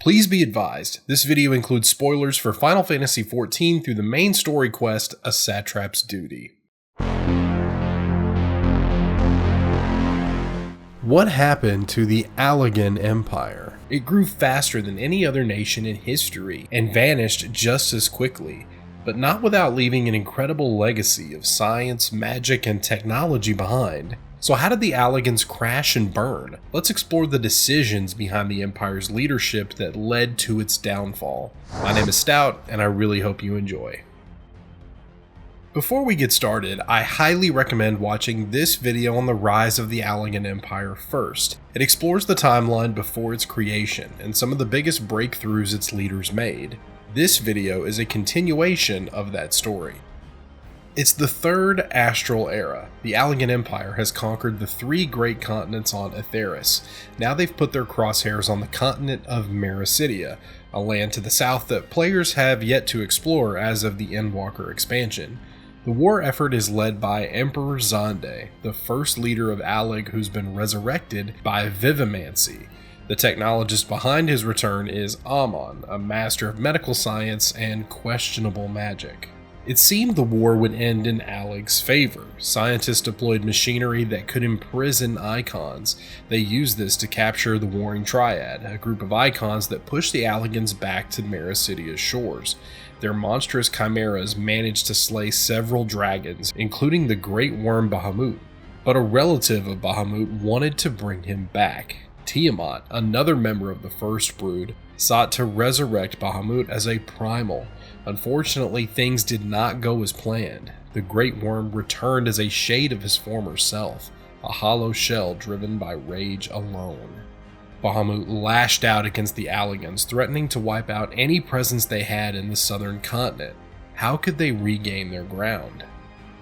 Please be advised, this video includes spoilers for Final Fantasy XIV through the main story quest, A Satrap's Duty. What happened to the Allagan Empire? It grew faster than any other nation in history and vanished just as quickly, but not without leaving an incredible legacy of science, magic, and technology behind. So how did the Allagans crash and burn? Let's explore the decisions behind the Empire's leadership that led to its downfall. My name is Stout, and I really hope you enjoy. Before we get started, I highly recommend watching this video on the rise of the Allagan Empire first. It explores the timeline before its creation and some of the biggest breakthroughs its leaders made. This video is a continuation of that story. It's the third astral era. The Allagan Empire has conquered the three great continents on Aetheris. Now they've put their crosshairs on the continent of Meracydia, a land to the south that players have yet to explore as of the Endwalker expansion. The war effort is led by Emperor Xande, the first leader of Allag who's been resurrected by Vivimancy. The technologist behind his return is Amon, a master of medical science and questionable magic. It seemed the war would end in Allag's favor. Scientists deployed machinery that could imprison icons. They used this to capture the Warring Triad, a group of icons that pushed the Allagans back to Meracydia's shores. Their monstrous chimeras managed to slay several dragons, including the great worm Bahamut. But a relative of Bahamut wanted to bring him back. Tiamat, another member of the First Brood, sought to resurrect Bahamut as a primal. Unfortunately, things did not go as planned. The Great Worm returned as a shade of his former self, a hollow shell driven by rage alone. Bahamut lashed out against the Allagans, threatening to wipe out any presence they had in the southern continent. How could they regain their ground?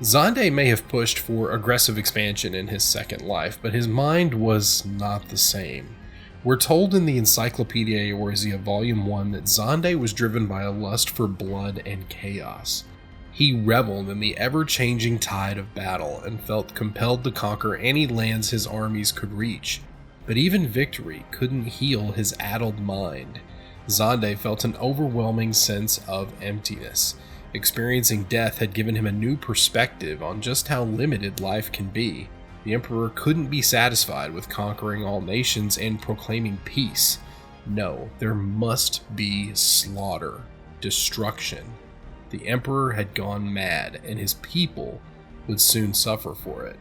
Xande may have pushed for aggressive expansion in his second life, but his mind was not the same. We're told in the Encyclopedia Eorzea Volume 1 that Xande was driven by a lust for blood and chaos. He reveled in the ever-changing tide of battle and felt compelled to conquer any lands his armies could reach. But even victory couldn't heal his addled mind. Xande felt an overwhelming sense of emptiness. Experiencing death had given him a new perspective on just how limited life can be. The Emperor couldn't be satisfied with conquering all nations and proclaiming peace. No, there must be slaughter, destruction. The Emperor had gone mad, and his people would soon suffer for it.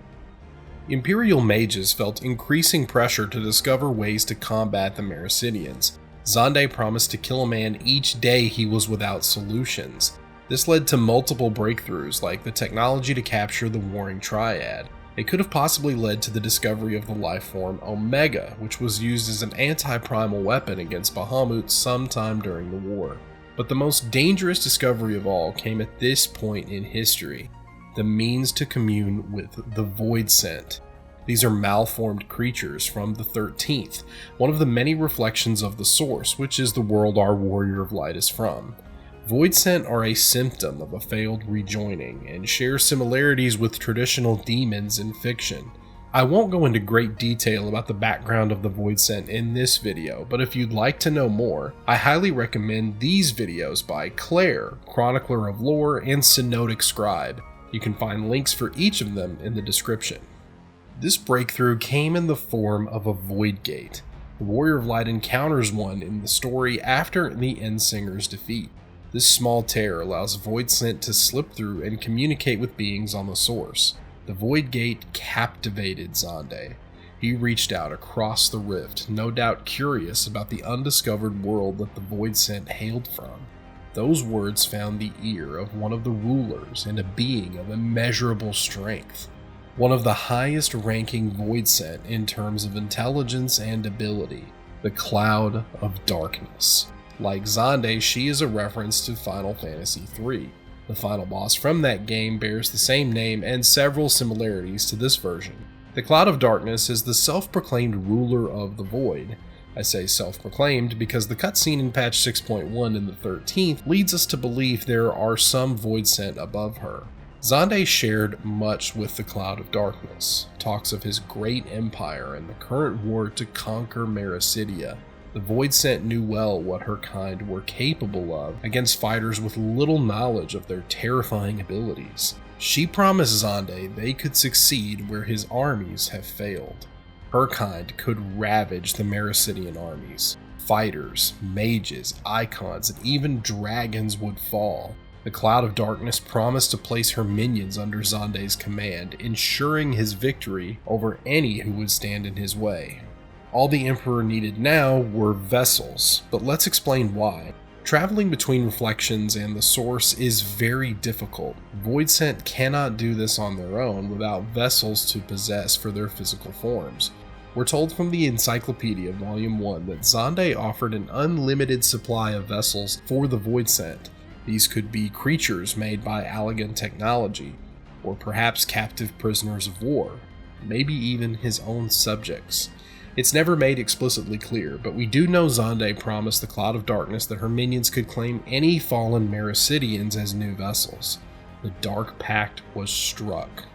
Imperial mages felt increasing pressure to discover ways to combat the Meracydians. Xande promised to kill a man each day he was without solutions. This led to multiple breakthroughs, like the technology to capture the Warring Triad. It could have possibly led to the discovery of the life form Omega, which was used as an anti-primal weapon against Bahamut sometime during the war. But the most dangerous discovery of all came at this point in history: the means to commune with the Void Scent. These are malformed creatures from the 13th, one of the many reflections of the Source, which is the world our Warrior of Light is from. Void Scent are a symptom of a failed rejoining, and share similarities with traditional demons in fiction. I won't go into great detail about the background of the Void Scent in this video, but if you'd like to know more, I highly recommend these videos by Claire, Chronicler of Lore, and Synodic Scribe. You can find links for each of them in the description. This breakthrough came in the form of a Void Gate. The Warrior of Light encounters one in the story after the Endsinger's defeat. This small tear allows Void Scent to slip through and communicate with beings on the Source. The Void Gate captivated Xande. He reached out across the rift, no doubt curious about the undiscovered world that the Void Scent hailed from. Those words found the ear of one of the rulers and a being of immeasurable strength. One of the highest ranking Void Scent in terms of intelligence and ability, the Cloud of Darkness. Like Xande, she is a reference to Final Fantasy XIII. The final boss from that game bears the same name and several similarities to this version. The Cloud of Darkness is the self-proclaimed ruler of the Void. I say self-proclaimed because the cutscene in patch 6.1 in the 13th leads us to believe there are some Void Scent above her. Xande shared much with the Cloud of Darkness, talks of his great empire and the current war to conquer Meracydia. The Voidsent knew well what her kind were capable of against fighters with little knowledge of their terrifying abilities. She promised Xande they could succeed where his armies have failed. Her kind could ravage the Meracydian armies. Fighters, mages, icons, and even dragons would fall. The Cloud of Darkness promised to place her minions under Xande's command, ensuring his victory over any who would stand in his way. All the Emperor needed now were vessels, but let's explain why. Traveling between reflections and the source is very difficult. Voidsent cannot do this on their own without vessels to possess for their physical forms. We're told from the Encyclopedia Volume 1 that Xande offered an unlimited supply of vessels for the Voidsent. These could be creatures made by Allagan technology, or perhaps captive prisoners of war, maybe even his own subjects. It's never made explicitly clear, but we do know Xande promised the Cloud of Darkness that her minions could claim any fallen Meracydians as new vessels. The Dark Pact was struck.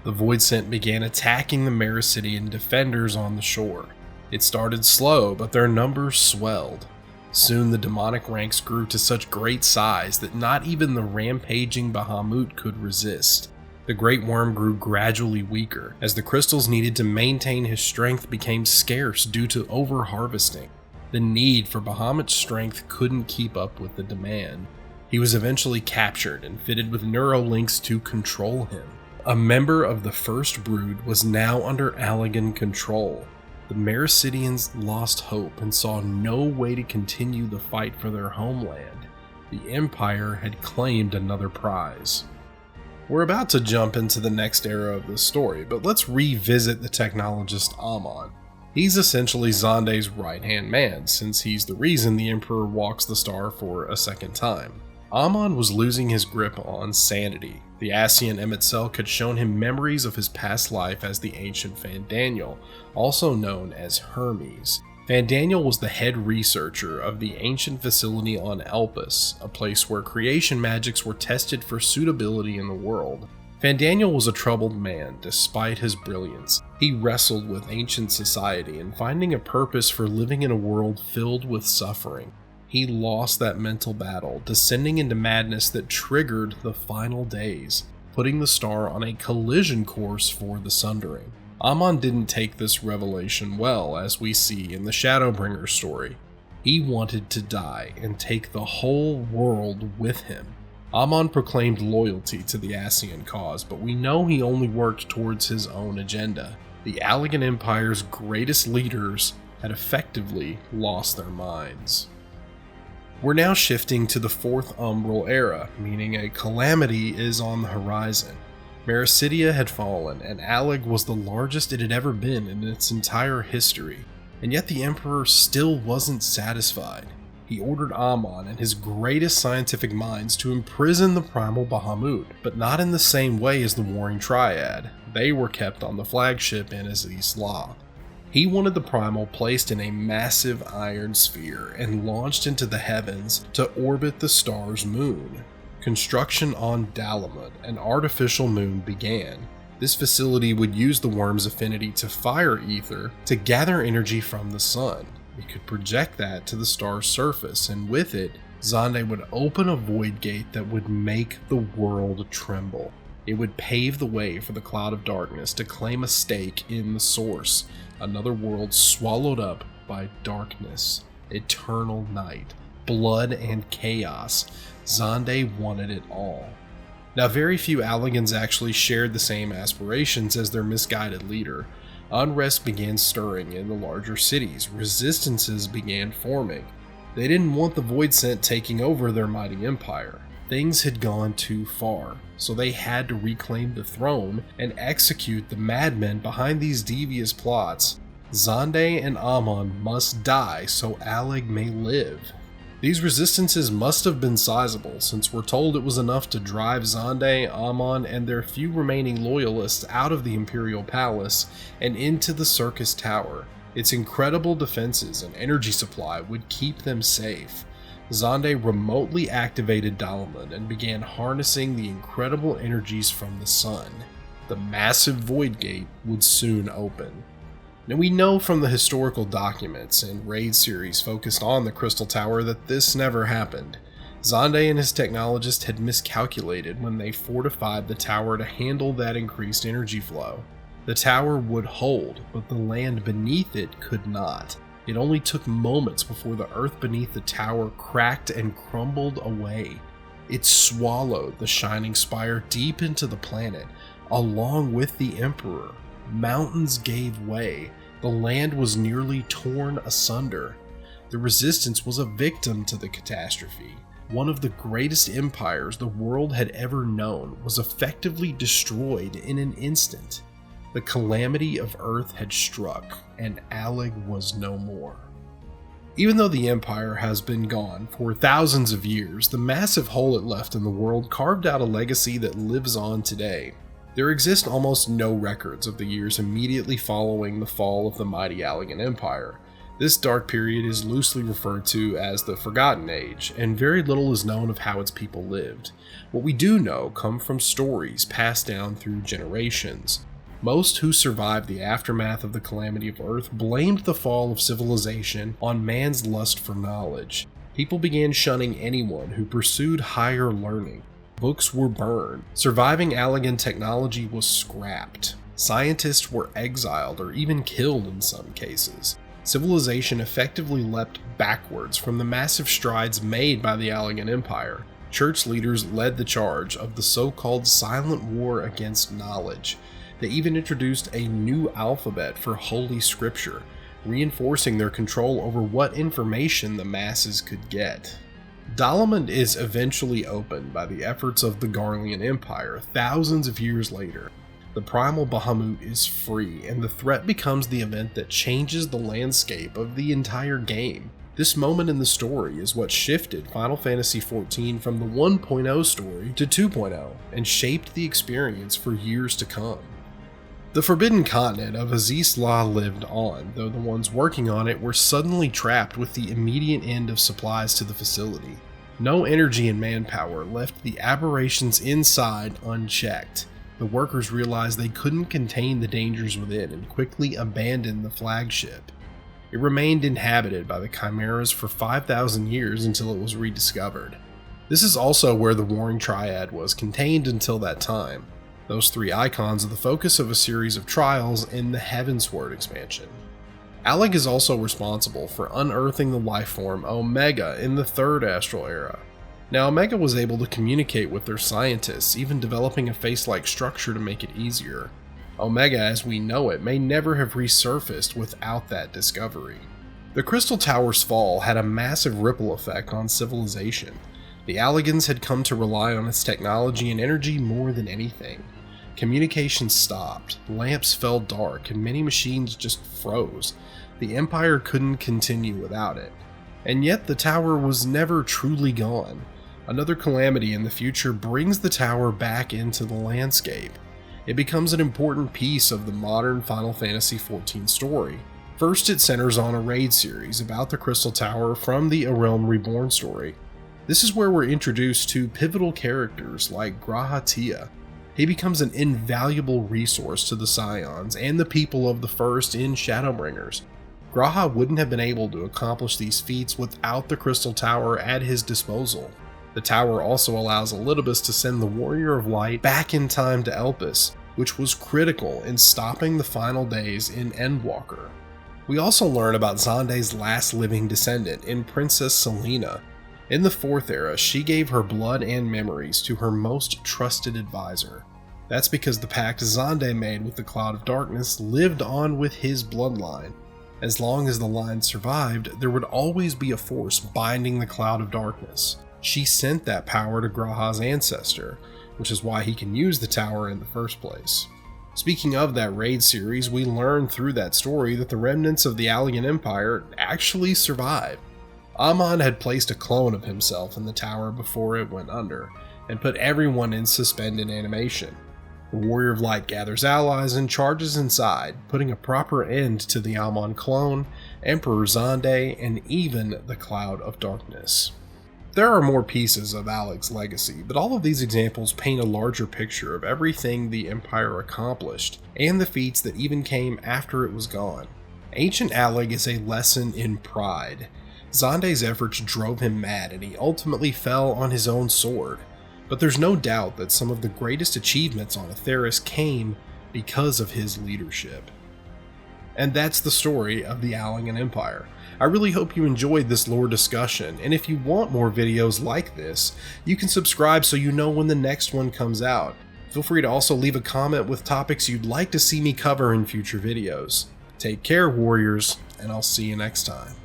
The Voidsent began attacking the Meracydian defenders on the shore. It started slow, but their numbers swelled. Soon the demonic ranks grew to such great size that not even the rampaging Bahamut could resist. The Great Worm grew gradually weaker, as the crystals needed to maintain his strength became scarce due to over-harvesting. The need for Bahamut's strength couldn't keep up with the demand. He was eventually captured and fitted with neurolinks to control him. A member of the First Brood was now under Allagan control. The Meracydians lost hope and saw no way to continue the fight for their homeland. The Empire had claimed another prize. We're about to jump into the next era of the story, but let's revisit the technologist Amon. He's essentially Xande's right-hand man, since he's the reason the Emperor walks the star for a second time. Amon was losing his grip on sanity. The Ascian emet-selch had shown him memories of his past life as the ancient Fandaniel, also known as Hermes. Fandaniel was the head researcher of the ancient facility on Elpis, a place where creation magics were tested for suitability in the world. Fandaniel was a troubled man, despite his brilliance. He wrestled with ancient society and finding a purpose for living in a world filled with suffering. He lost that mental battle, descending into madness that triggered the final days, putting the star on a collision course for the Sundering. Amon didn't take this revelation well, as we see in the Shadowbringer story. He wanted to die and take the whole world with him. Amon proclaimed loyalty to the Ascian cause, but we know he only worked towards his own agenda. The Allagan Empire's greatest leaders had effectively lost their minds. We're now shifting to the Fourth Umbral Era, meaning a calamity is on the horizon. Meracydia had fallen, and Allag was the largest it had ever been in its entire history, and yet the Emperor still wasn't satisfied. He ordered Amon and his greatest scientific minds to imprison the primal Bahamut, but not in the same way as the Warring Triad. They were kept on the flagship in Aziz Law. He wanted the primal placed in a massive iron sphere and launched into the heavens to orbit the star's moon. Construction on Dalamud, an artificial moon, began. This facility would use the worm's affinity to fire ether to gather energy from the sun. It could project that to the star's surface, and with it, Xande would open a void gate that would make the world tremble. It would pave the way for the Cloud of Darkness to claim a stake in the Source, another world swallowed up by darkness, eternal night, blood, and chaos. Xande wanted it all. Now, very few Allagans actually shared the same aspirations as their misguided leader. Unrest began stirring in the larger cities. Resistances began forming. They didn't want the Voidsent taking over their mighty empire. Things had gone too far, so they had to reclaim the throne and execute the madmen behind these devious plots. Xande and Amon must die so Allag may live. These resistances must have been sizable, since we're told it was enough to drive Xande, Amon, and their few remaining loyalists out of the Imperial Palace and into the Circus Tower. Its incredible defenses and energy supply would keep them safe. Xande remotely activated Dalamud and began harnessing the incredible energies from the sun. The massive Void Gate would soon open. Now we know from the historical documents and raid series focused on the Crystal Tower that this never happened. Xande and his technologists had miscalculated when they fortified the tower to handle that increased energy flow. The tower would hold, but the land beneath it could not. It only took moments before the earth beneath the tower cracked and crumbled away. It swallowed the shining spire deep into the planet, along with the Emperor. Mountains gave way. The land was nearly torn asunder. The Resistance was a victim to the catastrophe. One of the greatest empires the world had ever known was effectively destroyed in an instant. The Calamity of Earth had struck, and Allag was no more. Even though the Empire has been gone for thousands of years, the massive hole it left in the world carved out a legacy that lives on today. There exist almost no records of the years immediately following the fall of the mighty Allagan Empire. This dark period is loosely referred to as the Forgotten Age, and very little is known of how its people lived. What we do know come from stories passed down through generations. Most who survived the aftermath of the Calamity of Earth blamed the fall of civilization on man's lust for knowledge. People began shunning anyone who pursued higher learning. Books were burned. Surviving Allagan technology was scrapped. Scientists were exiled or even killed in some cases. Civilization effectively leapt backwards from the massive strides made by the Allagan Empire. Church leaders led the charge of the so-called silent war against knowledge. They even introduced a new alphabet for Holy Scripture, reinforcing their control over what information the masses could get. Dalamud is eventually opened by the efforts of the Garlean Empire thousands of years later. The primal Bahamut is free, and the threat becomes the event that changes the landscape of the entire game. This moment in the story is what shifted Final Fantasy XIV from the 1.0 story to 2.0 and shaped the experience for years to come. The Forbidden Continent of Azizla lived on, though the ones working on it were suddenly trapped with the immediate end of supplies to the facility. No energy and manpower left the aberrations inside unchecked. The workers realized they couldn't contain the dangers within and quickly abandoned the flagship. It remained inhabited by the Chimeras for 5,000 years until it was rediscovered. This is also where the Warring Triad was contained until that time. Those three icons are the focus of a series of trials in the Heavensward expansion. Allag is also responsible for unearthing the lifeform Omega in the Third Astral Era. Now, Omega was able to communicate with their scientists, even developing a face-like structure to make it easier. Omega, as we know it, may never have resurfaced without that discovery. The Crystal Tower's fall had a massive ripple effect on civilization. The Allagans had come to rely on its technology and energy more than anything. Communication stopped, lamps fell dark, and many machines just froze. The Empire couldn't continue without it. And yet the tower was never truly gone. Another calamity in the future brings the tower back into the landscape. It becomes an important piece of the modern Final Fantasy XIV story. First, it centers on a raid series about the Crystal Tower from the A Realm Reborn story. This is where we're introduced to pivotal characters like Grahatia. He becomes an invaluable resource to the Scions and the people of the First in Shadowbringers. Graha wouldn't have been able to accomplish these feats without the Crystal Tower at his disposal. The tower also allows Elidibus to send the Warrior of Light back in time to Elpis, which was critical in stopping the final days in Endwalker. We also learn about Xande's last living descendant in Princess Selena. In the Fourth Era, she gave her blood and memories to her most trusted advisor. That's because the pact Xande made with the Cloud of Darkness lived on with his bloodline. As long as the line survived, there would always be a force binding the Cloud of Darkness. She sent that power to Graha's ancestor, which is why he can use the tower in the first place. Speaking of that raid series, we learn through that story that the remnants of the Allagan Empire actually survived. Amon had placed a clone of himself in the tower before it went under, and put everyone in suspended animation. The Warrior of Light gathers allies and charges inside, putting a proper end to the Amon clone, Emperor Xande, and even the Cloud of Darkness. There are more pieces of Alex's legacy, but all of these examples paint a larger picture of everything the Empire accomplished, and the feats that even came after it was gone. Ancient Allag is a lesson in pride. Xande's efforts drove him mad, and he ultimately fell on his own sword. But there's no doubt that some of the greatest achievements on Atheris came because of his leadership. And that's the story of the Allagan Empire. I really hope you enjoyed this lore discussion, and if you want more videos like this, you can subscribe so you know when the next one comes out. Feel free to also leave a comment with topics you'd like to see me cover in future videos. Take care, warriors, and I'll see you next time.